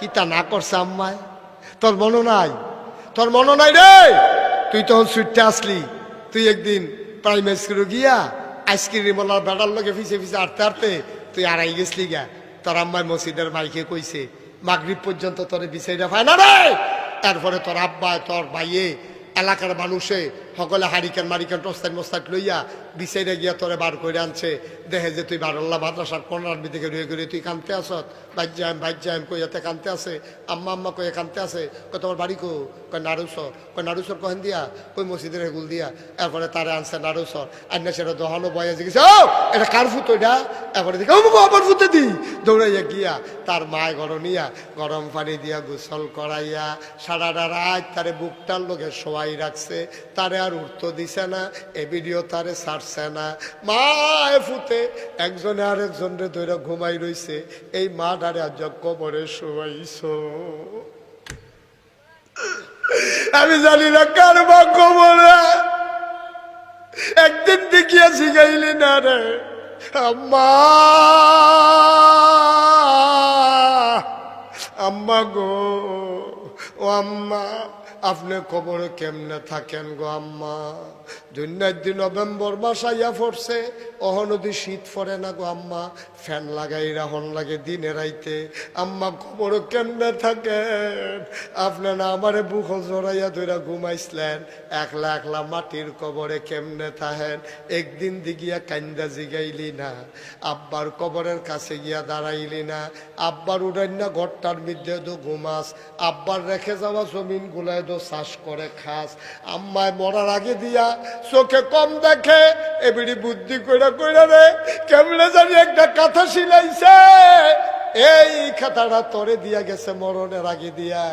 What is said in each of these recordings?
কি তা না করছে আম্মায়? তোর মনে নাই? তোর মনে নাই রে? তুই তখন ছুটতে আসলি, তুই একদিন প্রাইমারি স্কুলে গিয়া আইসক্রিম ওনার বেড়ার লগে ফিসে ফিসে আটতে আটতে তুই আড়াই গেছলি গা। তোর আম্মায় মসজিদের মাইকে কইছে মাগরিব পর্যন্ত তোরে বিচাইরা পায় না রে। তারপরে তোর আব্বা তোর ভাইয়ে এলাকার মানুষে সকলে হারিকেন মারিকেন টস্তান মোস্তাট লইয়া বিচাইরা গিয়া তোরে বার করে আনছে। দেখে যে তুই বারল্লা মাদ্রাসার কর্নার দিকে রয়ে করে তুই কানতে আসত, বাইর যাইম কইয়াতে কানতে আসে, আম্মা আম্মা কয়ে কানতে আসে। কই তোমার বাড়ি কয় নারুসর। কয় নারুসর কহেন দিয়া? কই মসজিদের এগুল দিয়া। এরপরে তারে আনছে নারুসর, আন্না সেটা দহানো বয়ে জিজ্ঞেস, ও এটা কার ফুতো এটা? এরপরে দেখে আবার ফুতে দি দৌড়াইয়া গিয়া তার মায় গরনিয়া গরম পানি দিয়া গোসল করাইয়া সারাটা রাত তারে বুকটার লোকে শোয়াই রাখছে। তারে আর উঠতে দিছে না, এ ভিডিও তারে ছাড়ছে না। মা ফুতে একজনে আর একজনের ধরে ঘুমাই রইছে। এই মা ডারে আজ কবরে শোয়াইছ। আমি জানি না কার মা কবরে। একদিন দেখিয়া শিখাইলি না রে আম্মা, আম্মা গো, ও আম্মা আপনি কবরে কেমনে থাকেন গো আম্মা? দুই নভেম্বর মাস আইয়া পড়ছে, অহনদি শীত পড়ে না গো আম্মা, ফ্যান লাগাই রাহন লাগে দিনে রাইতে। আম্মা কবরে কেমনে থাকেন? আপনি না আমারে বুক জড়াইয়া ধইরা ঘুমাইছিলেন, একলা একলা মাটির কবরে কেমনে থাকেন? একদিন দিগিয়া কান্দা জিগাইলি না, আব্বার কবরের কাছে গিয়া দাঁড়াইলি না, আব্বার উড়াই না ঘরটার মধ্যে তো ঘুমাস, আব্বার রেখে যাওয়া জমিন গুলায় তো চাষ করে খাস। আম্মায় মরার আগে দিয়া চোখে কম দেখে, এবিড়ি বুদ্ধি কইরা কইরা রে কেমনে জানি একটা কথা শিলাইছে, এই খাতাটা তোরে দিয়া গেছে মরণের আগে দিয়া।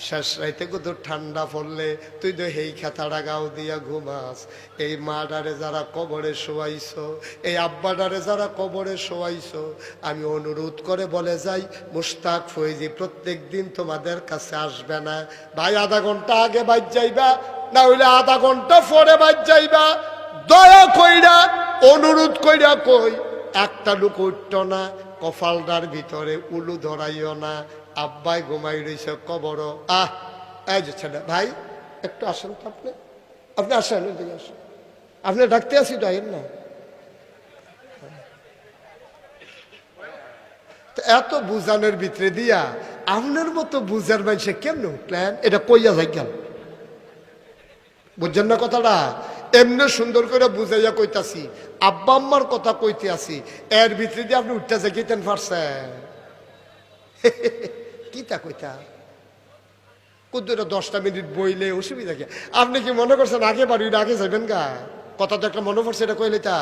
শেষ রাইতে কত ঠান্ডা পড়লে তুই তো এই খাতাটা গাও দিয়া ঘুমাস। এই মা ডারে যারা কবরে শোয়াইছ, এই আব্বা ডারে যারা কবরে শোয়াইছ, আমি অনুরোধ করে বলে যাই মুশতাক ফৈজি প্রত্যেক দিন তোমাদের কাছে আসবে না। ভাই আধা ঘন্টা আগে বাইর যাইবা, না হইলে আধা ঘন্টা পরে বাইর যাইবা। দয়া কইরা অনুরোধ কইরা কই, একটা লোক উঠত না, কপালটার ভিতরে উলু ধরাইও না। আব্বাই ঘুমাই রইছে কবর। এই যে ছেলে ভাই একটু আসেন তো, আপনি আসেন, ওইদিকে আসেন, আপনি ডাকতে আসি তো আইন না। এত বুঝানোর ভিতরে দিয়া আপনার মতো বুঝার মানুষে কেমনে উঠলেন? এটা কইয়া যাই গেল, বুঝছেন না কথাটা? এমনি সুন্দর করে বুঝাইয়া কইতাছি, আব্বা আম্মার কথা কইতে আসি, এর ভিতরে দিয়ে আপনি উঠতে যাইতেন পারছেন? কিতা কইতা কুদ্দুরা 10টা মিনিট বইলে অসুবিধা কি? আপনি কি মনে করছেন আগে বাড়ি আগে যাবেন গা? কথা তো একটা মনে পড়ছে, এটা কইলে তা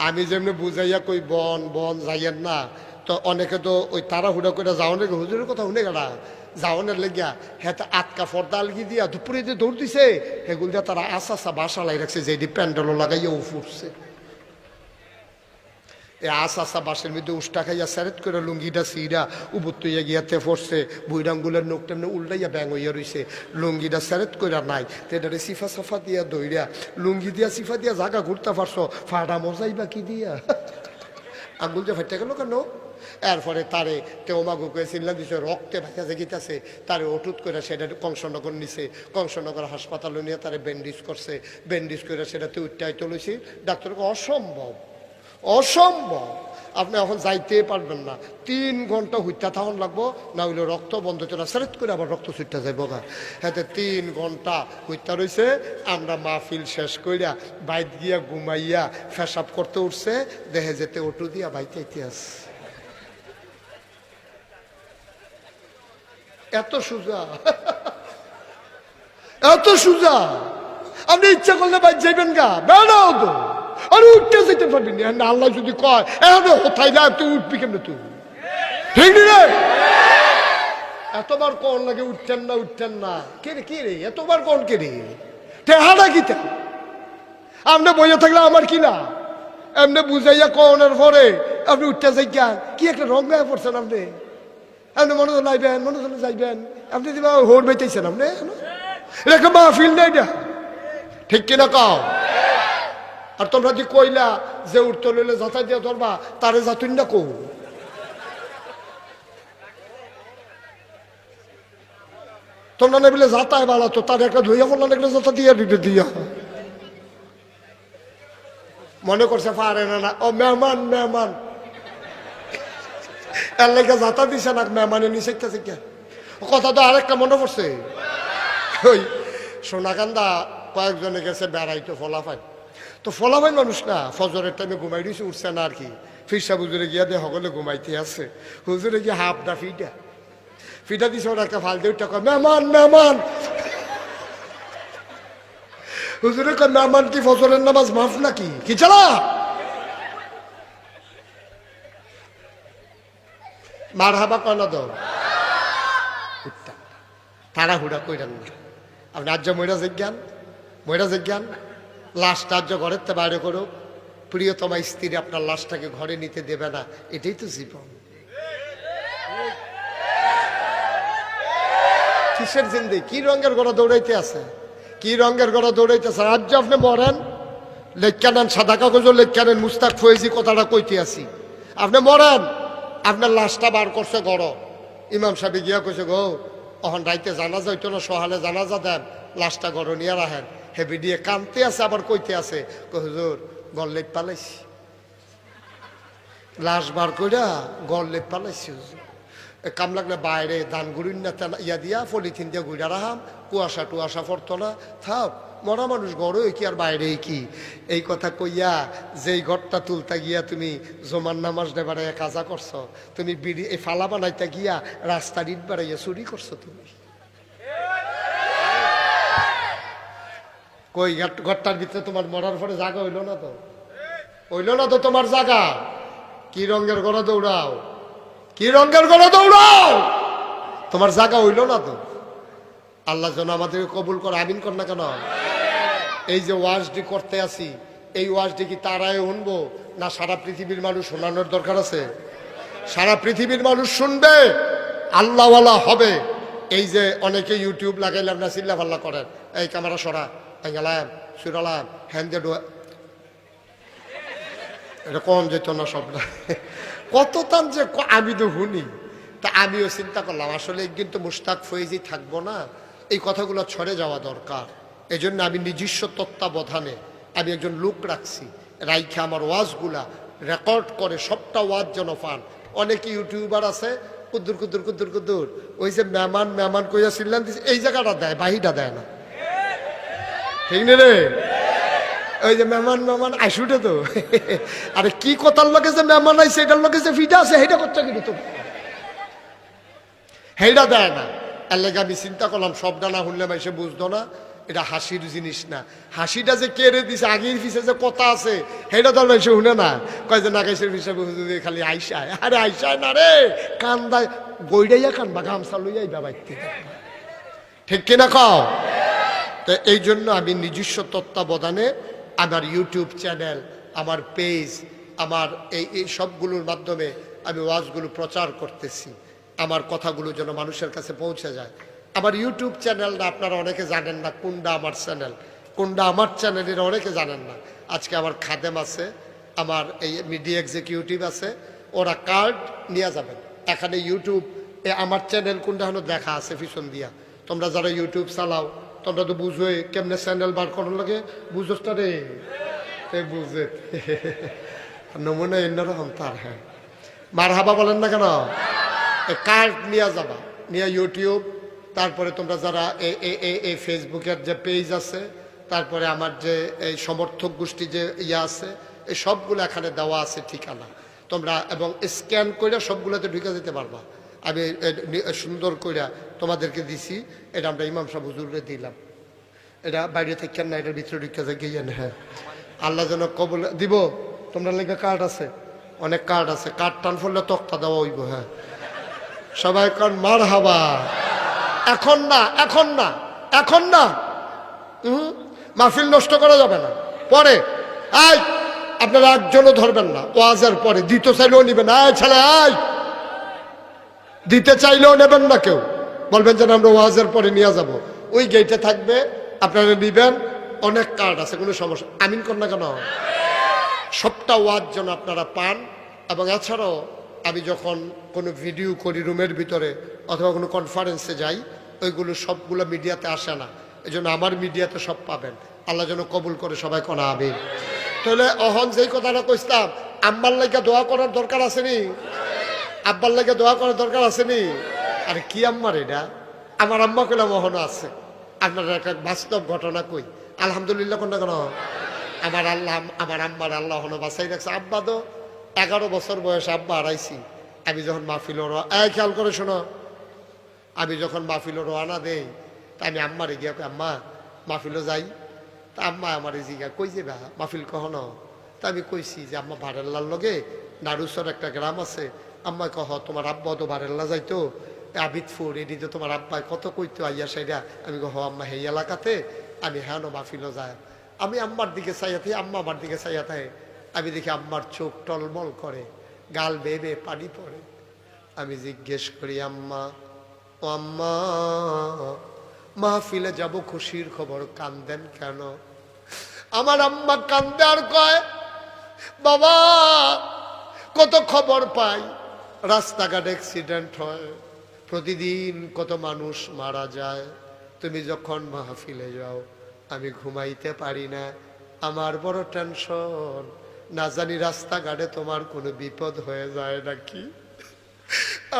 আমি যেমনি বুঝাইয়া কই বন বন যাইয়েন না, তো অনেকে তো ওই তাড়াহুড়া করে যাওনের হুজুরের কথা শুনে গেলা, যাওনের লেগিয়া হ্যাঁ আটকা ফর্দা আলগি দিয়া দুপুরে যে দৌড় দিছে, সেগুলো দিয়া তারা আশা আশা বাসা লাই রাখছে, যে প্যান্ডেলও লাগাইয়া ফুটছে। আসা বাসের মধ্যে উষ্টা খাইয়া স্যারেট করে লুঙ্গিটা সিরা উবুর তুইয়া গিয়াতে পড়ছে, বুইরাঙ্গুলের নোক টেমনে উল্টাইয়া ব্যাং হইয়া রইছে, লুঙ্গিটা স্যারেট করে নাই, তো এটারে সিফা সাফা দিয়া দইরা লুঙ্গি দিয়া সিফা দিয়া জাগা ঘুরতে পারছো, ফাটা মজাইবা কি দিয়া? আঙ্গুল যে ফাইটা গেল কেন? এরপরে তারে তেমাগু করে চিল্লা দিছে, রক্তে ভাইয়া যে গিতাছে, তারে অটুট করে সেটা কংসনগর নিছে, কংসনগর হাসপাতালে নিয়ে তারে ব্যান্ডেজ করছে, ব্যান্ডেজ করে সেটাতে উঠাই তুলেছি। ডাক্তারকে অসম্ভব অসম্ভব, আপনি এখন যাইতে পারবেন না, 3 ঘন্টা হইতা থাকুন লাগবো, না হইলে রক্ত বন্ধ হইতে না, সেরেট করে আবার রক্ত ছুটতে যাইব গা। হ্যাঁ 3 ঘন্টা হইতা রয়েছে। আমরা মাহফিল শেষ কইরা বাইত গিয়া ঘুমাইয়া ফেসাব করতে উঠছে, দেখে যেতে অটো দিয়া বাইতে ইতিহাস। এত সোজা, এত সোজা। আপনি ইচ্ছা করলে বাইর যাইবেন গা, বেড়াও তো আর উঠতে যেতে পারবি না। আল্লাহ যদি কয় কোথায় যা, তুই উঠবি কেমন? তুই ঠিক রে, এতবার কোন লাগে উঠতেন না উঠতেন না, কে রে কি রে এতবার কোন কে রে? টেহাটা কি আপনি বইয়া থাকলে আমার কি না? এমনি বুঝাইয়া কনের পরে আপনি উঠতে যাই কেন? কি একটা রং গায়ে পড়ছেন আপনি? আপনি মনে লাইবেন, মনে যাইবেন, আপনি হোর বেঁচেছেন আপনি এরকম মাহফিল নাই না, ঠিক কিনা কাও? আর তোমরা যে কইলা যে উঠতে লইলে যাচাই দিয়া ধরবা, তারে যাতুন না কো তোমরা নেবিলে যাতায় বালা তো তার একটা ধুইয়া ফোলা নেগলে যাতা দিয়া দিতে দিয়া মনে করছে পারে না, ও মেহমান মেহমান এর লেগে যাতা দিছে না, মেহমানে নিষেধ কে কথা তো আরেকটা মনে পড়ছে। ওই সোনাকান্দা কয়েকজনে গেছে বেড়াইতো ফলাফাই, তো ফলাফাই মানুষ না ফজরের টাইমে ঘুমাই দিয়েছে, উঠছে না আর কি। ফিরসা হুজুরে গিয়া দিয়ে সকলে ঘুমাইতে আসছে, হুজুরে গিয়ে হাফটা ফিটা দিছে, ওরা একটা ফাল দিয়ে কয় মেহমান মেহমান। হুজুরে কয় মেহমান কি ফজরের নামাজ মাফ নাকি কি চালা? মার হাবা কনা দাও তাড়াহুড়া কইরেন না। আপনি আর্য মহিলা জিজ্ঞান লাশটা আর্য ঘরের তো বাইরে করুক, প্রিয়তমা স্ত্রী আপনার লাশটাকে ঘরে নিতে দেবে না, এটাই তো জীবন। কিসের জিন্দি? কি রঙের গড়া দৌড়াইতে আছে, কি রঙের গড়া দৌড়াইতেছে? আর্য আপনি মরেন লেখা নেন, সাদা কাগজও লেখা নেন, মুস্তাক ফয়েজি কথাটা কইতে আসি। আপনি মরেন, আপনার লাশটা বার করছে গড়, ইমাম সাহেব গিয়া কইছে গো অহন রাইতে জানাজা হইতো না, সহালে জানাজা দেন, লাশটা গড় নিয়ে রাখেন। হেবি দিয়ে কানতে আছে, আবার কইতে আছে হুজুর গড় লেপ পালাইছি, লাশ বার কইরা গড় লেপ পালাইছি হুজুর। কাম লাগলে বাইরে ধান গুড়ির না ইয়া দিয়া পলিথিন দিয়ে গুড়া রাখাম, কুয়াশা টুয়াশা পড়তো না, থাক মরা মানুষ গড়ই কি আর বাইরে কি। এই কথা কইয়া যেই ঘরটা তুলতা গিয়া তুমি জমান নামাজ দেবারে কাজা করছো, তুমি বিড়ি এই ফালা বানাইতে গিয়া রাস্তার ইট বাড়াইয়া চুরি করছো তুমি। কই ঘরটার ভিতরে তোমার মরার পরে জায়গা হইল না তো, তোমার জায়গা? কি রঙের গড়া দৌড়াও, কি রঙের গড়া দৌড়াও, তোমার জায়গা হইল না তো। আল্লাহ যেন আমাদেরকে কবুল করে, আমিন কর না কেন? এই যে ওয়াজটি করতে আসি, এই ওয়াজটি কি তারাই শুনবো না সারা পৃথিবীর মানুষ শোনানোর দরকার আছে? সারা পৃথিবীর মানুষ শুনবে, আল্লাহওয়ালা হবে। এই যে অনেকে ইউটিউব লাগাইলাম না চিল্লা ফাল্লা করেন, এই ক্যামেরা সরা গেলাম সুরালাম হ্যান্ডে ডোয়া, এটা কম যেত না সব না কত তান যে আমি তো শুনি। তা আমিও চিন্তা করলাম আসলে একদিন তো মুশতাক ফয়েজি থাকবো না, এই কথাগুলো ছড়ে যাওয়া দরকার। এই জন্য আমি নিজস্ব তত্ত্বাবধানে আমি একজন লোক রাখছি, রাইখে আমার ওয়াজগুলা রেকর্ড করে সবটা ওয়াজ যেন পান। অনেকে ইউটিউবার আছে কুদ্দুর কুদ্দুর কুদ্দুর কুদ্দুর, ওই যে মেহমান কইয়া চিল্লান দিচ্ছে, এই জায়গাটা দেয়, বাহিটা দেয় না, ঠিক না রে? ওই যে মেহমান আইসুটে তো আরে কি কথার লোকে যে মেহমান আইসে, এটার লোকে যে ফিটা আছে সেইটা করছে কিন্তু তো সেইটা দেয় না। এর লেগে আমি চিন্তা করলাম সবটা না শুনলে মাইসে বুঝতো না, এটা হাসির জিনিস না। হাসিটা যে কেড়ে দিছে, আগের পিছে যে কথা আছে সেইটা তো মাইসে শুনে না, কয় যে নাগেশের পিছিয়ে খালি আইসায়। আরে আইসায় না রে, কান্দায় গইডাইয়া কানবা, গামছা লইয়াই বাবাইতে, ঠিক কিনা কও? তো এই জন্য আমি নিজস্ব তত্ত্বাবধানে আমার ইউটিউব চ্যানেল, আমার পেজ, আমার এই সবগুলোর মাধ্যমে আমি ওয়াজগুলো প্রচার করতেছি। আমার কথাগুলো যেন মানুষের কাছে পৌঁছে যায়। আমার ইউটিউব চ্যানেলটা আপনারা অনেকে জানেন না, কোনটা আমার চ্যানেল, কোনটা আমার চ্যানেল, এরা অনেকে জানেন না। আজকে আমার খাদেম আছে, আমার এই মিডিয়া এক্সিকিউটিভ আছে, ওরা কার্ড নিয়ে যাবেন। এখানে ইউটিউব আমার চ্যানেল কোনটা হলো দেখা আছে পিছন দিয়া। তোমরা যারা ইউটিউব চালাও তোমরা তো বুঝোই কেমনে চ্যানেল বার করার লাগে, বুঝোস না রে? বুঝে নমুনা অন্যরকম তার। হ্যাঁ মার হাবা বলেন না কেন? কার্ড নিয়ে যাবা, নিয়ে ইউটিউব, তারপরে তোমরা যারা এই ফেসবুকের যে পেজ আছে, তারপরে আমার যে এই সমর্থক গোষ্ঠী যে ইয়ে আছে, এই সবগুলো এখানে দেওয়া আছে ঠিকানা। তোমরা এবং স্ক্যান করে সবগুলোতে ঢুকে যেতে পারবা। আমি সুন্দর করে তোমাদেরকে দিছি, এটা আমরা ইমাম সাহেব হুজুরে দিলাম, এটা বাইরে থেকে না, এটার ভিতরে ঢুকে গিয়ে। হ্যাঁ আল্লাহ যেন কবুল দিব। তোমরা লেগে কার্ড আছে, অনেক কার্ড আছে, কার্ড টান ফেললে তক্তা দেওয়া হইব। হ্যাঁ সবাই কারণ মার হাবা, এখন না, এখন না, এখন না, মাহফিল নষ্ট করা যাবে না। পরে আয় আপনারা একজনও ধরবেন না, ওয়াজের পরে দিতে চাইলেও নিবেন না। আয় ছেলে আয়, দিতে চাইলেও নেবেন না কেউ, বলবেন যেন আমরা ওয়াজের পরে নিয়ে যাব, ওই গেটে থাকবে, আপনারা নিবেন। অনেক কার্ড আছে, কোনো সমস্যা, আমিন কর না কেন? সবটা ওয়াজ যেন আপনারা পান। এবং এছাড়াও আমি যখন কোনো ভিডিও করি রুমের ভিতরে অথবা কোনো কনফারেন্সে যাই, ওইগুলো সবগুলো মিডিয়াতে আসে না, এই জন্য আমার মিডিয়াতে সব পাবেন। আল্লাহ যেন কবুল করে, সবাই কোনা আমিন। তাহলে অহন যেই কথাটা কইতাম, আম্মার লাগে দোয়া করার দরকার আসেনি? আব্বার লাগে দোয়া করার দরকার আসেনি? আরে কি আম্মার এটা? আমার আম্মা কইলাম অহনও আছে। আপনার একটা বাস্তব ঘটনা কই, আলহামদুলিল্লাহ কোনটা কেন? আমার আল্লাহ আমার আম্মার আল্লাহ হলো বাসাই রাখছে। আব্বা তো 11 বছর বয়সে আব্বা হারাইছি। আমি যখন মাহফিল খেয়াল করে শোনো, আমি যখন মাহফিল রোয়ানা দেই, তা আমি আম্মারে গিয়া আম্মা মাহফিলও যাই। তা আম্মা আমার জিগা কই যাবা মাহফিল কখনো? তা আমি কইছি যে আম্মা ভারেল্লার লগে নারুসর একটা গ্রাম আছে। আম্মা কহ তোমার আব্বা তো ভারেল্লা যাইতো, আবিদপুর এদিকে তোমার আব্বাই কত কইতো আইয়া সেইটা। আমি কহ আম্মা সেই এলাকাতে আমি হ্যাঁ মাহফিলও যায়। আমি আম্মার দিকে চাইয়া থাকি, আম্মা আমার দিকে চাইয়া থাকে। আমি দেখি আম্মার চোখ টলমল করে, গাল বেয়ে বেয়ে পানি পড়ে। আমি জিজ্ঞেস করি আম্মা, ও আম্মা মাহফিলে যাব খুশির খবর, কান্দেন কেন? আমার আম্মা কান্দে আর কয়, বাবা কত খবর পাই, রাস্তাঘাট অ্যাক্সিডেন্ট হয়, প্রতিদিন কত মানুষ মারা যায়। তুমি যখন মাহফিলে যাও আমি ঘুমাইতে পারি না, আমার বড় টেনশন, না জানি রাস্তাঘাটে তোমার কোনো বিপদ হয়ে যায় নাকি।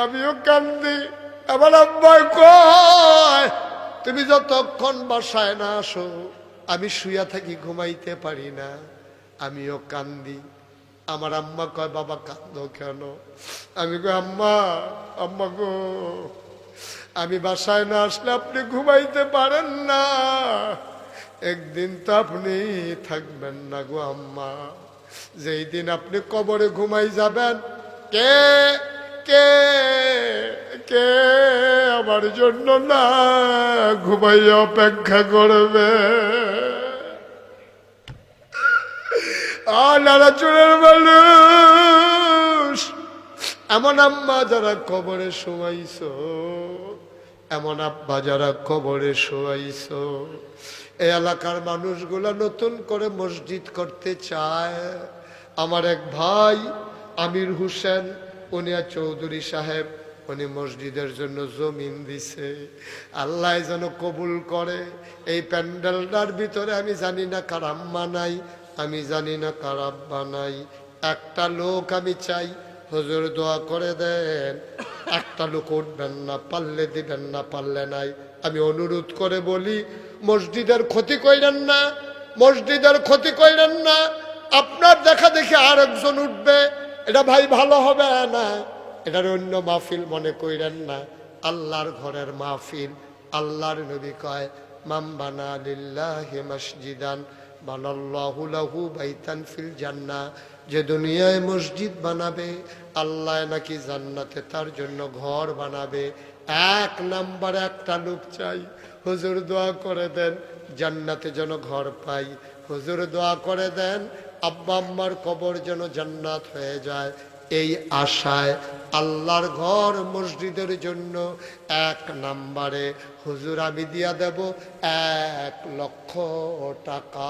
আমিও কান্দি। আমার আম্মা কয়, তুমি যতক্ষণ বাসায় না আসো আমি শুয়া থাকি, ঘুমাইতে পারি না। আমিও কান্দি। আমার আম্মা কয়, বাবা কান্দো কেন? আমি কই আম্মা, আম্মা গো আমি বাসায় না আসলে আপনি ঘুমাইতে পারেন না, একদিন তো আপনি থাকবেন না গো আম্মা। যেই দিন আপনি কবরে ঘুমাই যাবেন, কে কে কে আমার জন্য না ঘুমাইয়া অপেক্ষা করবে? নারাচুরের মানুষ, এমন আম্মা যারা কবরে শোয়াইছ, এমন আব্বা যারা কবরে শোয়াইছ, এই এলাকার মানুষগুলা নতুন করে মসজিদ করতে চায়। আমার এক ভাই আমির হোসেন, উনি চৌধুরী সাহেব, উনি মসজিদের জন্য জমিন দিছে। আল্লাহ যেন কবুল করে। এই প্যান্ডেলটার ভিতরে আমি জানি না কার আম্মা নাই, আমি জানি না কার আব্বা নাই। একটা লোক আমি চাই, হুজুর দোয়া করে দেন। একটা লোক উঠবেন না, পারলে দিবেন না, পারলে নাই। আমি অনুরোধ করে বলি, মসজিদের ক্ষতি কইরেন না, মসজিদের ক্ষতি কইরেন না। আপনার দেখা দেখে আর একজন উঠবে, এটা ভাই ভালো হবে না। এটার অন্য মাহফিল মনে কইরেন না, আল্লাহর ঘরের মাহফিল। আল্লাহর নবী কয়, মান বানা লিল্লাহি মসজিদান বানাল্লাহু লাহু বাইতান ফিল জান্নাহ। যে দুনিয়ায় মসজিদ বানাবে, আল্লাহ নাকি জান্নাতে তার জন্য ঘর বানাবে। এক নাম্বার একটা লোক চাই, হুজুর দোয়া করে দেন জান্নাতে যেন ঘর পাই। হুজুর দোয়া করে দেন আব্বা আম্মার কবর যেন জান্নাত হয়ে যায়। এই আশায় আল্লাহর ঘর মসজিদের জন্য এক নাম্বারে হুজুর আমি দিয়া দেব 1,00,000 টাকা।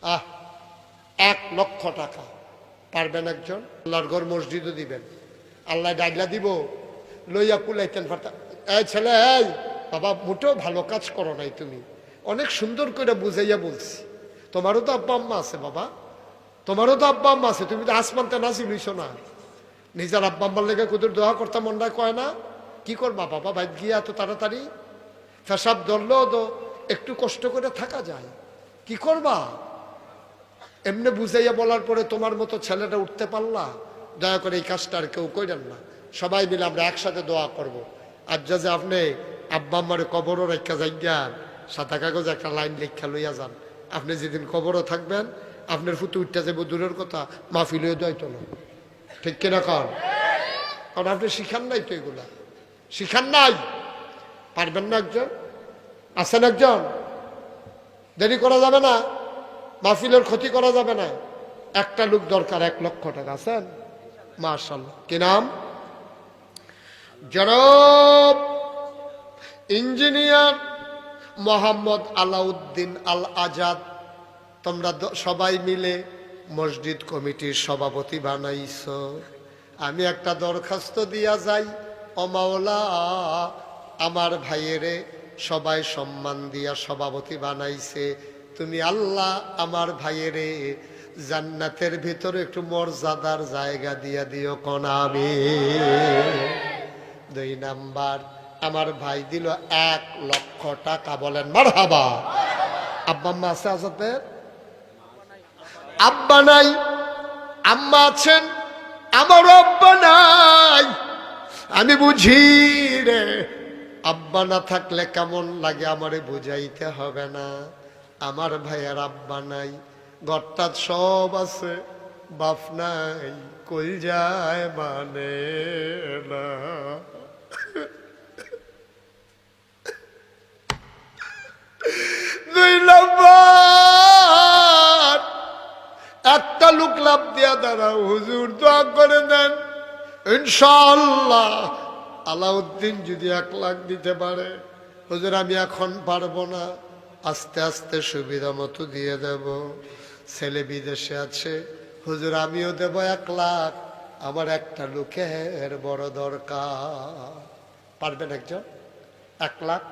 1,00,000 টাকা পারবেন একজন? আল্লাহর ঘর মসজিদও দিবেন, আল্লাহ ডাগলা দিব, লইয়া কুলাইতেন ফাটা। এই ছেলে, এই বাবা মোটেও ভালো কাজ করো নাই তুমি, অনেক সুন্দর করে বুঝাইয়া বলছি। তোমারও তো আব্বা আম্মা আছে বাবা, তোমারও তো আব্বা আম্মা আছে, তুমি তো আসমানতে নাচি লইছ না। নিজের আব্বা আম্মার লেগে কুদুর দোয়া করতে মনটা কয় না? কি করবা বাবা, বাইর গিয়ে এত তাড়াতাড়ি ফেসাব ধরলেও তো একটু কষ্ট করে থাকা যায়, কি করবা? এমনি বুঝাইয়া বলার পরে তোমার মতো ছেলেটা উঠতে পারলা? দয়া করে এই কাজটা আর কেউ করেন না। সবাই মিলে আমরা একসাথে দোয়া করব। আর যে আপনি আব্বা আম্মার কবরও রেখা যাইয়ান, সাদা কাগজ একটা লাইন লেখা লইয়া যান। আপনি যেদিন কবরও থাকবেন, আপনার ফুটে উঠতে যাবো দূরের কথা, মাহফিল হয়ে যাইতো না। ঠিক কিনা কন? কারণ আপনি শিখান নাই তো, এগুলা শিখান নাই। পারবেন না একজন? আছেন একজন? দেরি করা যাবে না, মাহফিলের ক্ষতি করা যাবে না। একটা লোক দরকার, 1,00,000 টাকা। আছেন? মাশাআল্লাহ। কি নাম? জনাব ইঞ্জিনিয়ার মোহাম্মদ আলাউদ্দিন আল আজাদ। তোমরা সবাই মিলে মসজিদ কমিটির সভাপতি বানাইছ। আমি একটা দরখাস্ত দিয়া যাই, ও মাওলা আমার ভাইয়েরে সবাই সম্মান দিয়া সভাপতি বানাইছে, তুমি আল্লাহ আমার ভাইয়েরে জান্নাতের ভিতরে একটু মর্যাদার জায়গা দিয়া দিও কোন আমিন। 2 নাম্বার, আমার ভাই দিল 1 লক্ষ টাকা, বলেন মারহাবা। আব্বা আম্মা আছে আজাদের? আব্বা নাই, আম্মা আছেন, আমারও আব্বা নাই। আমি বুঝি রে, আব্বা না থাকলে কেমন লাগে আমারে বুঝাইতে হবে না। আমার ভাইয়ের আব্বা নাই, ঘরটা সব আছে, বাপ নাই, কই যায় মানে না। দুই নাম্বার, একটা লোক লাভ দিয়া দাঁড়াও, হুজুর দোয়া করে দেন ইনশাআল্লাহ আলাউদ্দিন যদি 1 লাখ দিতে পারে। হুজুর আমি এখন পারবো না, আস্তে আস্তে সুবিধা মতো দিয়ে দেব। ছেলে বিদেশে আছে, হুজুর আমিও দেব 1 লাখ, আমার একটা লোকের বড় দরকার। পারবেন একজন? 1 লাখ,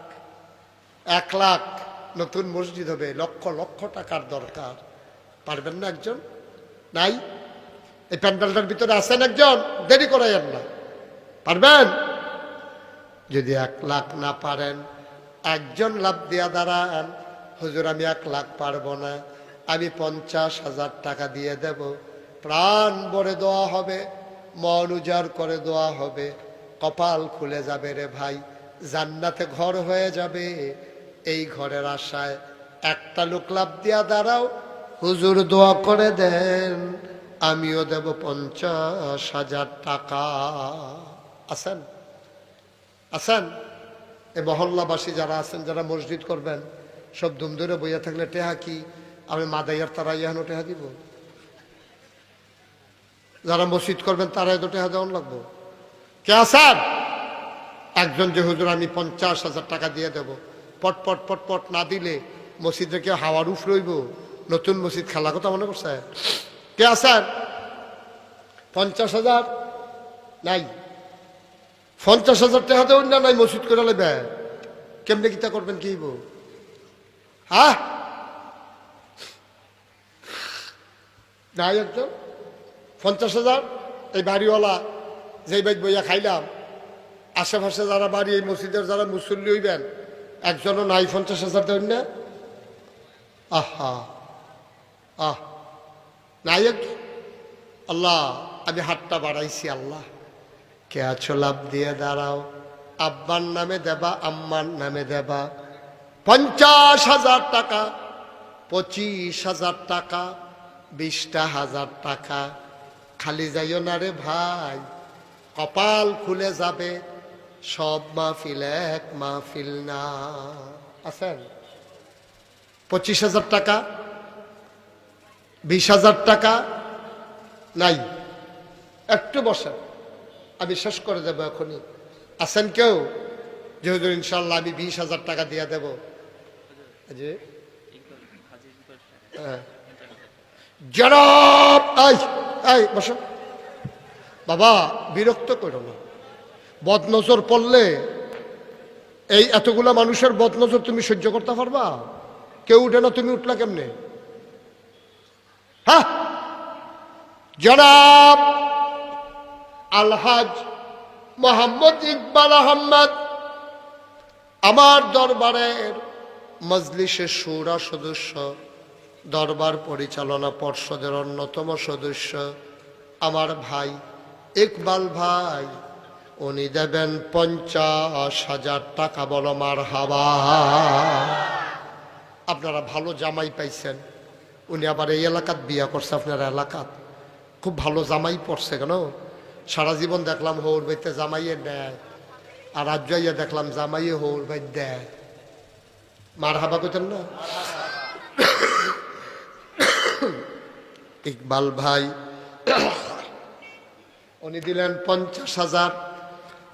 1 লাখ নতুন মসজিদ হবে, লক্ষ লক্ষ টাকার দরকার। পারবেন না একজন? নাই? এই প্যান্ডেলটার ভিতরে আছেন একজন? দেরি করাইয়েন না, পারবেন? যদি 1 লাখ না পারেন, একজন লাভ দিয়া দাঁড়ান, হুজুর আমি 1 লাখ পারবো না, আমি 50,000 টাকা দিয়ে দেব। প্রাণ ভরে দোয়া হবে, মন উজাড় করে দোয়া হবে, কপাল খুলে যাবে রে ভাই, জান্নাতে ঘর হয়ে যাবে। এই ঘরের আশায় একটা লোক লাভ দিয়া দাঁড়াও, হুজুর দোয়া করে দেন, আমিও দেব 50,000 টাকা। আছেন? আছেন? এই মহল্লাবাসী যারা আছেন, যারা মসজিদ করবেন, সব দুম ধরে বইয়া থাকলে টেহা কি আমি মাদাইয়ার তারা ইহানো টেহা দিব? যারা মসজিদ করবেন তারাই তো টেহা দেওয়ান লাগবো। কে আছেন? একজন যে হুজুর আমি 50,000 টাকা দিয়ে দেব, পট পট পট পট না দিলে মসজিদে কেউ হাওয়ার উফ রইব, নতুন মসজিদ খেলা কথা মনে করছে? কে আছেন? 50,000 নাই? 50,000 টাকা দেবেন না, নাই মসজিদ করে লেবে কেমনে কিতা করবেন? কি হ্যাঁ নাই একজন? 50,000 এই বাড়িওয়ালা যেই বাইক বইয়া খাইলাম, আশেপাশে যারা বাড়ি, এই মসজিদের যারা মুসল্লি হইবেন, একজনও নাই 50,000 দেবেন না? আহা আহ নাই একজন? আল্লাহ আমি হাতটা বাড়াইছি, আল্লাহ কে আছো লাভ দিয়ে দাঁড়াও, আব্বার নামে দেবা, আম্মার নামে দেবা। 50,000 টাকা, 25,000 টাকা, 20,000 টাকা। খালি যাইও না রে ভাই, কপাল খুলে যাবে। সব মাহফিল এক মাহফিল না। আছেন? 25,000 টাকা, 20,000 টাকা নাই? একটু বসেন, আমি শেষ করে দেবো এখনই। আছেন কেউ? যে হুজুর ইনশাল্লাহ আমি 20,000 টাকা দিয়ে দেব? জনাব বসো বাবা, বিরক্ত করো না। বদনজর পড়লে এই এতগুলা মানুষের বদনজর তুমি সহ্য করতে পারবা? কেউ উঠে না, তুমি উঠলা কেমনে? হ্যাঁ, জনাব আলহাজ মোহাম্মদ ইকবাল আহমদ আমার দরবারের মজলিসের শুরা সদস্য, দরবার পরিচালনা পর্ষদের অন্যতম সদস্য, আমার ভাই ইকবাল ভাই, উনি দেবেন 50,000 টাকা। বলো মারহাবা। আপনারা ভালো জামাই পাইছেন, উনি আবার এই এলাকাত বিয়া করছে, আপনার এলাকাত খুব ভালো জামাই পড়ছে। কেন সারা জীবন দেখলাম হৌর বাইতে জামাইয়ে দেয়, আর আজ যাইয়া দেখলাম জামাইয়ে হৌর বাই দেয়। মারহাবা কইতেন না? ইকবাল ভাই উনি দিলেন 50,000,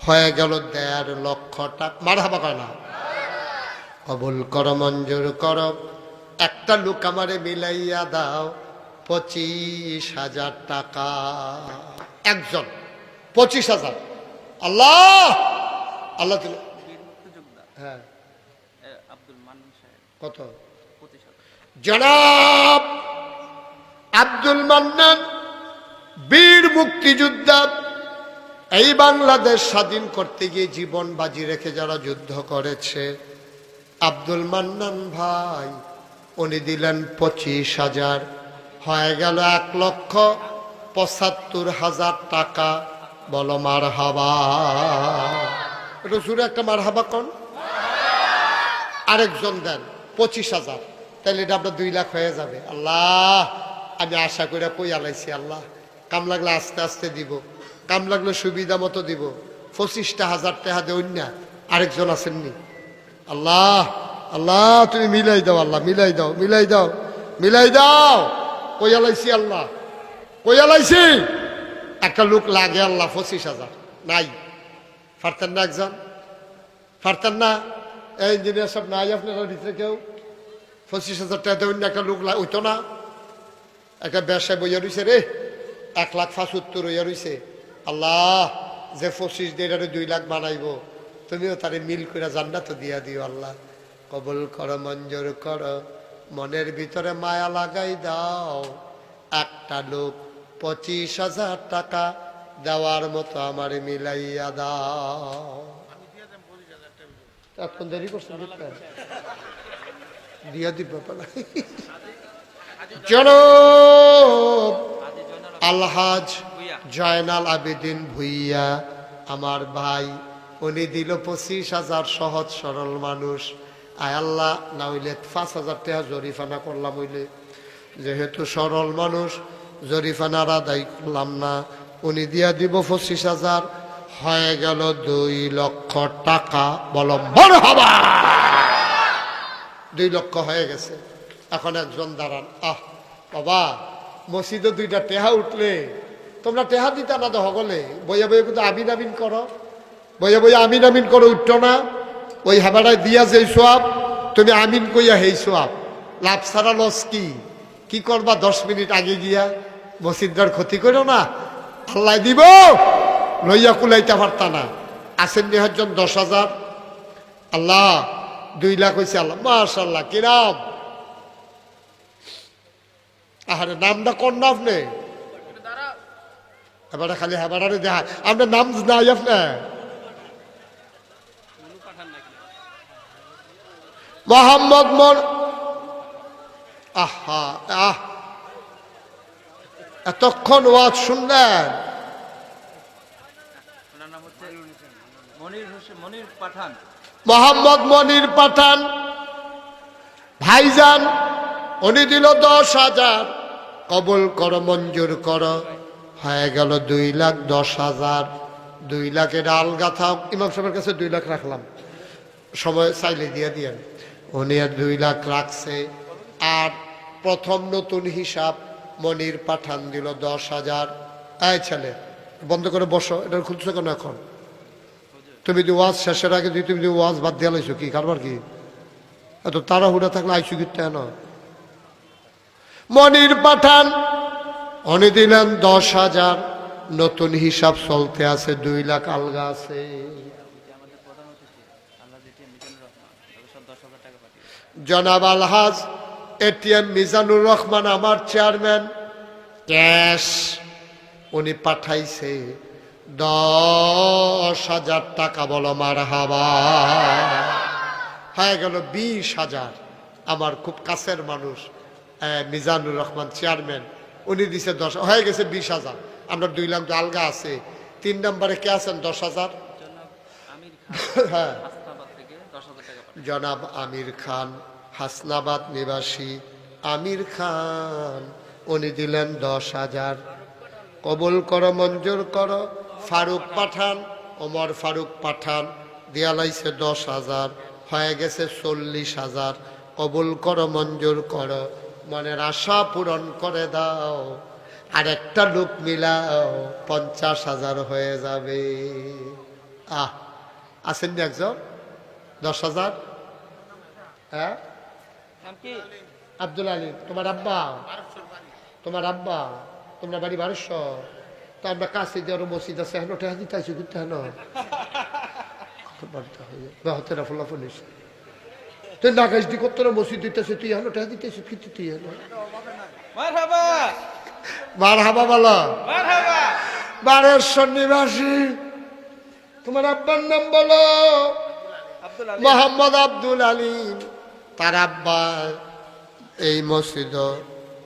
হয়ে গেল 1.5 লক্ষ টাকা। মারহাবা কয় না? কবুল করো, মঞ্জুর করো। একটা লোক আমারে মিলাইয়া দাও 25,000 টাকা। একজন 25,000। আল্লাহ আল্লাহ হ্যাঁ আব্দুল মান্নান সাহেব কত? 25,000। জনাব আব্দুল মান্নান বীর মুক্তিযোদ্ধা, এই বাংলাদেশ স্বাধীন করতে গিয়ে জীবন বাজি রেখে যারা যুদ্ধ করেছে, আব্দুল মান্নান ভাই উনি দিলেন 25,000, হয়ে গেল 1,75,000 টাকা। বলো মারহাবা। একটু জোরে একটা মারহাবা কোন। আরেকজন দেন 25,000, তাহলে এটা আপনার 2 লাখ হয়ে যাবে। আল্লাহ আমি আশা করে কই আলাইছি, আল্লাহ কাম লাগলে আস্তে আস্তে দিব, কাম লাগলে সুবিধা মতো দিব। 25,000 টাকা দেউন না। আরেকজন আসেননি। আল্লাহ আল্লাহ তুমি মিলাই দাও, আল্লাহ মিলাই দাও, মিলাই দাও, মিলাই দাও। কই আলাইছি আল্লাহ, কই আলাইছি। একটা লোক লাগে আল্লাহ 25,000 নাই। পারতেন না একজন? পারতেন না? এই ইঞ্জিনিয়ার সব নাই আপনার ভিতরে কেউ? 25,000 টাকা দেবেন না, একটা লোক ওইতো না। একটা ব্যবসায় বইয়া রয়েছে রে, 1,75,000 হইয়া রয়েছে। আল্লাহ যে 25 দিয়ে 2 লাখ বানাইব, তুমিও তারে মিল করে জান্নাত দিয়া দিও। আল্লাহ কবুল করো, মঞ্জুর করো, মনের ভিতরে মায়া লাগাই দাও। একটা লোক 25,000 টাকা দেওয়ার মতো আমার মিলাইয়া দাও। এখন দেরি করছেন দিয়া দিব। জনাব আলহাজ জয়নাল আবেদিন ভুইয়া আমার ভাই, উনি দিল 25,000। সহজ সরল মানুষ। আয় আল্লাহ, না হইলে 5,000 টাকা জরিফানা করলাম, হইলে যেহেতু সরল মানুষ জরিফানার আদায় করলাম না। উনি দিয়া দিব 25,000, হয়ে গেল 2 লক্ষ টাকা। বলো মারহাবা। 2 লক্ষ হয়ে গেছে। এখন একজন দাঁড়ান। বাবা, মসজিদে 2টা টেহা উঠলে তোমরা টেহা দিতা না তো হগলে, বইয়া বইয়া কিন্তু আমিন আমিন করো, বইয়া বইয়া আমিন আমিন করো, উঠতো না। ওই হাবাটায় দিয়া যে সোয়াব, তুমি আমিন কইয়া হেই সোয়াব। লাভ ছাড়া লস কি? কি করবা 10 মিনিট আগে গিয়া? মসজিদটার ক্ষতি করো না, আল্লাহ দিব। লইয়া কুলাইতে পারতা না। আসেন নিহজন 10,000। আল্লাহ 2 লাখ হয়েছে। আল্লাহ মাশাআল্লাহ, কিরাম। আরে নামটা কোন না আপনি? এবারে খালি হেবারে দেখা আপনার নাম নাই আপনার? মোহাম্মদ মন। আহা আহ, এতক্ষণ ওয়াজ শুনলেন? মোহাম্মদ মনির পাঠান ভাইজান, উনি দিল 10,000। কবুল করো, মঞ্জুর করো, হয়ে গেল 2,10,000। 2 লাখের আলগা থাক। ইমাম সাহেবের কাছে 2 লাখ রাখলাম, সময় চাইলে দিয়ে দিয়েন। উনি আর 2 লাখ রাখছে। আর প্রথম নতুন হিসাব মনির পাঠান দিল 10,000। এই ছেলে বন্ধ করে বসো, এটা খুলছো কেন এখন? তুমি যে ওয়াজ শেষের আগে তুমি যে ওয়াজ বাদ দিয়ে লাইছো, কি কারবার কি? এত তাড়াহুড়া থাকলে আইসু কিনতে না। মনির পাঠান উনি দিলেন 10,000। নতুন হিসাব চলতে আছে, 2 লাখ আলগা আছে। জনাব আলহাজ এটিএম মিজানুর রহমান আমার চেয়ারম্যান, ক্যাশ উনি পাঠাইছে 10,000 টাকা। বলো মারহাবা। হয়ে গেল 20,000। আমার খুব কাছের মানুষ মিজানুর রহমান চেয়ারম্যান, উনি দিছে 10, হয়ে গেছে 20,000। আমরা 2 লাখ আলগা আছে। 3 নম্বরে কে আছেন 10,000? হ্যাঁ, জনাব আমির খান, হাসনাবাদ নিবাসী আমির খান, উনি দিলেন 10,000। কবুল করো, মঞ্জুর করো। ফারুক পাঠান, ওমর ফারুক পাঠান দিয়া লাইছে 10,000, হয়ে গেছে 40,000। কবুল করো, মঞ্জুর করো, মনের আশা পূরণ করে দাও। আর একটা লোক মিলাও, 50,000 হয়ে যাবে। আসেন নি একজন 10,000? হ্যাঁ, আব্দুল আলী। তোমার আব্বা? তোমার আব্বা? তোমরা বাড়ি 1200? তো আমরা কাছে যে আরো মসজিদ আছে, হেন টেহা দিতে আইসো কিন্তু হেন বার্তা হয়ে বাহতেরা ফলাফলিস তুই নাগাইশ দি করতে মসজিদ দিতেছে তুই হলো টা দিতেছে কি তুই হলো মারহাবা মারহাবা বলো মারহাবা বারের সন্নিবাসী তোমার আব্বার নাম বলো আব্দুল আলী মোহাম্মদ আব্দুল আলিম তার আব্বা এই মসজিদ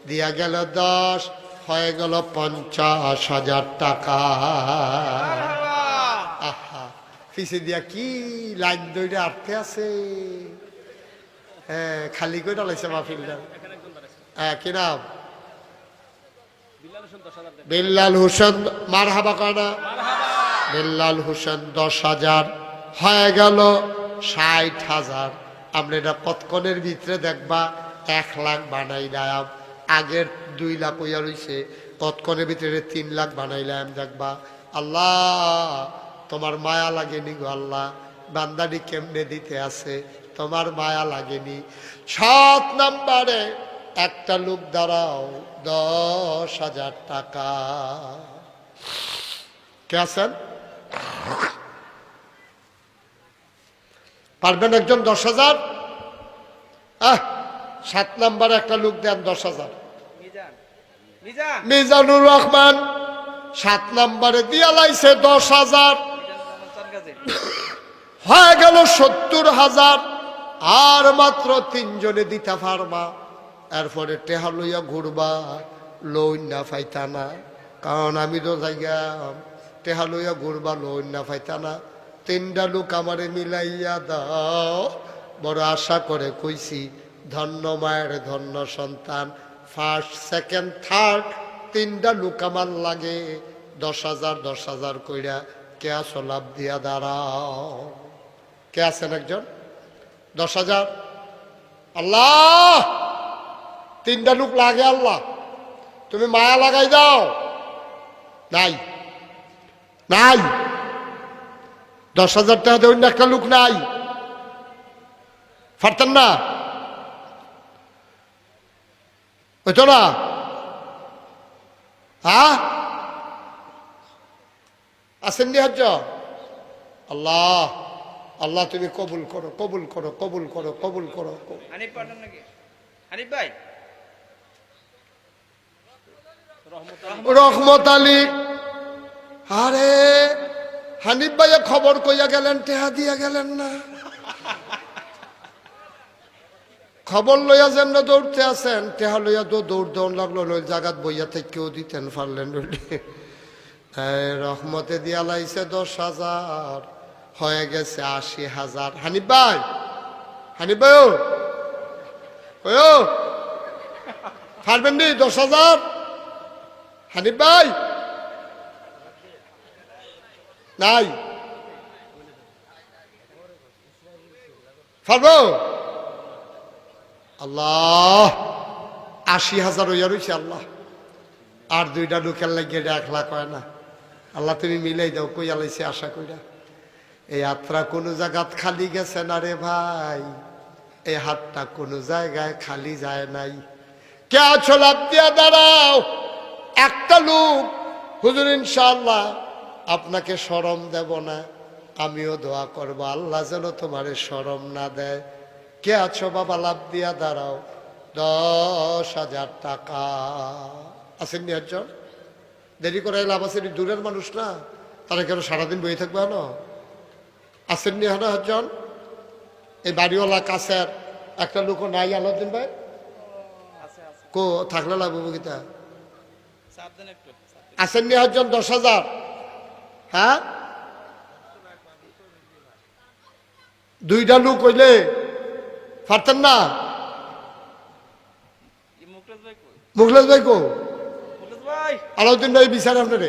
দিয়া গেল 10 হয়ে গেল 50,000 টাকা আহা পিছে দিয়া কি লাইন দইটা আটতে আছে হ্যাঁ খালি করে ডালাইছে মাহফিলটা হ্যাঁ কি নাম বিল্লাল হোসেন মারহাবা কানা বিল্লাল হোসেন 10,000 হয়ে গেল 60,000 আমরা এটা কতক্ষণের ভিতরে দেখবা 1 লাখ বানাইলাম আগের 2 লাখ হইয়া রইছে কতক্ষণের ভিতরে 3 লাখ বানাইলাম দেখবা আল্লাহ তোমার মায়া লাগেনি গো আল্লাহ বান্দানি কেমনে দিতে আছে তোমার মায়া লাগেনি 7 নম্বরে একটা লোক দাঁড়াও 10,000 টাকা কে আছেন পারবেন একজন 10,000 7 নম্বরে একটা লোক দেন 10,000 মিজানুর রহমান 7 নম্বরে দিয়া লাইছে 10,000 হয়ে গেল 70,000 আর মাত্র 3 জনে দিতে পারবা এরপরে টেহা লইয়া ঘুরবা লোন না পাইতা না কারণ আমি তো জায়গা টেহা লইয়া ঘুরবা লোন না পাইতা না 3টা লোক আমারে মিলাইয়া দাও বড় আশা করে কইছি ধন্য মায়ের ধন্য সন্তান ফার্স্ট সেকেন্ড থার্ড 3টা লোক আমার লাগে 10,000 10,000 কইরা কে আসো লাভ দিয়া দাঁড়াও কে আছেন একজন 10,000 আল্লাহ 3টা লোক লাগে আল্লাহ তুমি মায়া লাগাই দাও নাই নাই 10,000 টাকা দেবেন একটা লোক নাই পারতেন না ওইতো না হ্যাঁ আসেননি হজ্জ আল্লাহ আল্লাহ তুমি কবুল করো কবুল করো কবুল করো কবুল করো হানিফ পাঠান নাকি হানিফ ভাই রহমত আলী আরে হানিফ ভাইয়া খবর কইয়া গেলেন টেহা দিয়া গেলেন না খবর লইয়া যেন দৌড়তে আছেন টেহা লইয়া তো দৌড় দৌড় লাগলো ওই জায়গাত বইয়া থেকে কেউ দিতেন পারলেন রহমতে দিয়া লাইছে 10,000 হয়ে গেছে 80,000 হানিফ ভাই ও পারবেন নি 10,000 হানিফ ভাই নাই পারবো আল্লাহ 80,000 হইয়া রয়েছে আল্লাহ আর 2টা লোকের লাগিয়ে 1 লাখ হয় না আল্লাহ তুমি মিলাই দাও কই আলাইছে আশা কইরা এই হাতটা কোনো জায়গাত খালি গেছে না রে ভাই এই হাতটা কোনো জায়গায় খালি যায় নাই কে আছো লাভ দিয়া দাঁড়াও একটা লোক হুজুর ইনশাআল্লাহ আপনাকে শরম দেব না আমিও দোয়া করব আল্লাহ যেন তোমারে শরম না দেয় কে আছো বাবা লাভ দিয়া দাঁড়াও 10,000 টাকা আসেননি একজন দেরি করে লাভ আছে দূরের মানুষ না তারা কেন সারাদিন বই থাকবে না আসেননি হ্যাঁ একজন এই বাড়িওয়ালা কাছের একটা লোক নাই আলাউদ্দিন ভাই কো থাকলে লাভ গীতা আসেননি একজন 10,000 হ্যাঁ 2টা লোক হইলে পারতেন না মুখলেশ ভাই কো আলাউদ্দিন ভাই বিচার আপনারে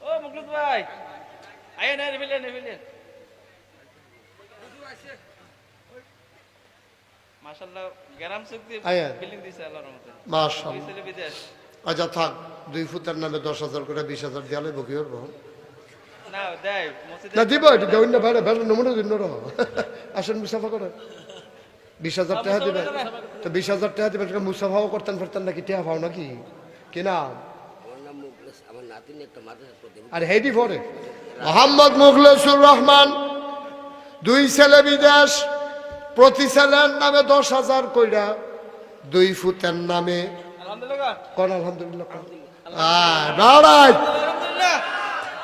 ও মুখলেশ ভাই আয় না রিভিলেন মাশাআল্লাহ গ্রাম চুক্তি বিল্ডিং দিছে আল্লাহর রহমতে মাশাআল্লাহ ছেলে বিদেশ আচ্ছা থাক 2 ফুটের নামে 10,000 করে 20,000 দিয়ালে বকি করবো না দেয় মসজিদে না দিব এটা দেউন না ভাই ভালো নমুনা দিন না আসেন মুসাফা করে 20,000 টাকা দিবেন তো 20,000 টাকা দিবেন মুসাফাও করতেন ফেরতেন নাকি টাকা পাও নাকি কি না আমার নাম মুখলেস আমার নাতিন একটা মাদ্রাসা পড়তে আর হেডি পরে মোহাম্মদ মুখলেসুর রহমান, 2 ছেলে বিদেশ, প্রতি ছেলের নামে 10,000 কইরা, 2 ফুতের নামে আলহামদুলিল্লাহ কোন আলহামদুলিল্লাহ বেড়াই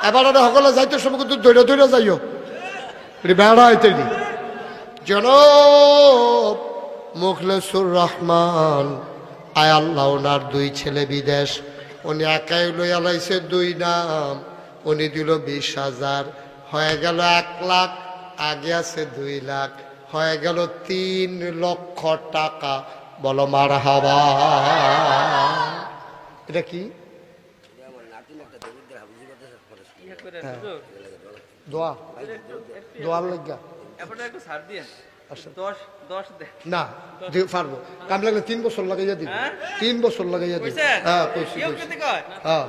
এবার সকলে যাইতে সময় কিন্তু দৈরা দৈরা যাইও বেড়াইতে জনাব মুখলেসুর রহমান আয় আল্লাহ, ওনার 2 ছেলে বিদেশ, উনি একাই লইয়া লাইছে 2 নাম, উনি দিল 20,000, হয়ে গেল 1 লাখ, আগে আছে 2 লাখ, হয়ে গেল 3 লক্ষ টাকা। বলো মারহাবা। এটা কি দোয়া? দোয়ার লাগা আপনারা একটু ছাড় দিয়েন, আচ্ছা 10 দেন না পারবো, কাম লাগলে 3 বছর লাগাইয়া দিব, 3 বছর লাগাইয়া দিব। হ্যাঁ কইছি কেউ কেতে কয় হ্যাঁ।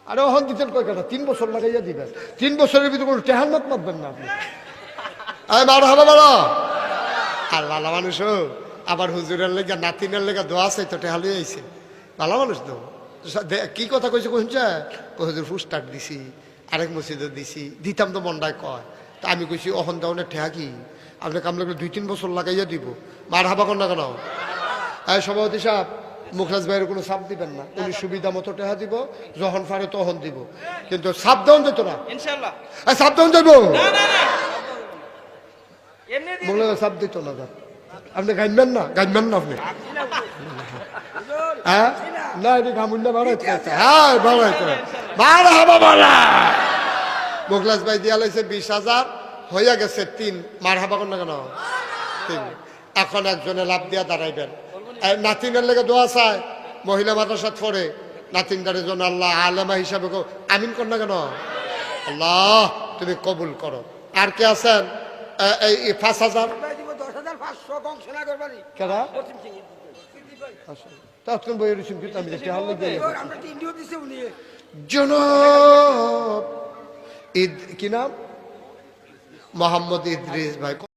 আরে ওহন দিতেন কয় কেন, 3 বছর লাগাইয়া দিবেন, 3 বছরের ভিতরে কোনো টেহান্নাত মারবেন না আপনি। মার হবে বলো আর ভালো মানুষ হোক, আবার হুজুরের লেগে নাতিনের লেগে দোয়া আছে তো টেহালি আইছে, ভালো মানুষ তো। কি কথা কইছে শুনছে, হুজুর ফুস্টার দিছি, আরেক মসজিদে দিছি, দিতাম তো মন্ডায় কয়, তা আমি কইছি অহন দেওয়ানের ঠেহা কি, আপনি কাম লাগলে 2-3 বছর লাগাইয়া দিব। মার হাবা কর না কেন? সভাপতি সাহেব, মুখরাজ ভাইয়ের কোনো চাপ দিবেন না, উনি সুবিধা মতো টেহা দিব, যখন পারে তখন দিব, কিন্তু চাপ দেওয়ান যেত না। ইনশাআল্লাহ চাপ দেওয়ান যাইব না না না এমনি দিয়ে বলে চাপ দিত না। আপনি গাইবেন না, গাইবেন না আপনি, হ্যাঁ না এটি গামুন্ডা বাড়াইতে হ্যাঁ বাড়াইতে বার হাবা বাড়া। মুখলাস ভাই দিয়া লাইছে 20,000, হইয়া গেছে 3, মার হাবা কর না কেন 3। এখন একজনে লাভ দিয়া দাঁড়াইবেন, নাতিনের লেগে দোয়া চায়, মহিলা মাদ্রাসাত পড়ে, নাতিনদারের জন্য আল্লাহ আলেমা হিসাবে আমিন কর না কেন, আল্লাহ তুমি কবুল করো। আর কে আছেন? এই 5,000 কেনা তৎক্ষণ বই রয়েছেন, কিন্তু আমি দেখতে হাল জনাব কি নাম, মোহাম্মদ ইদ্রিস ভাই।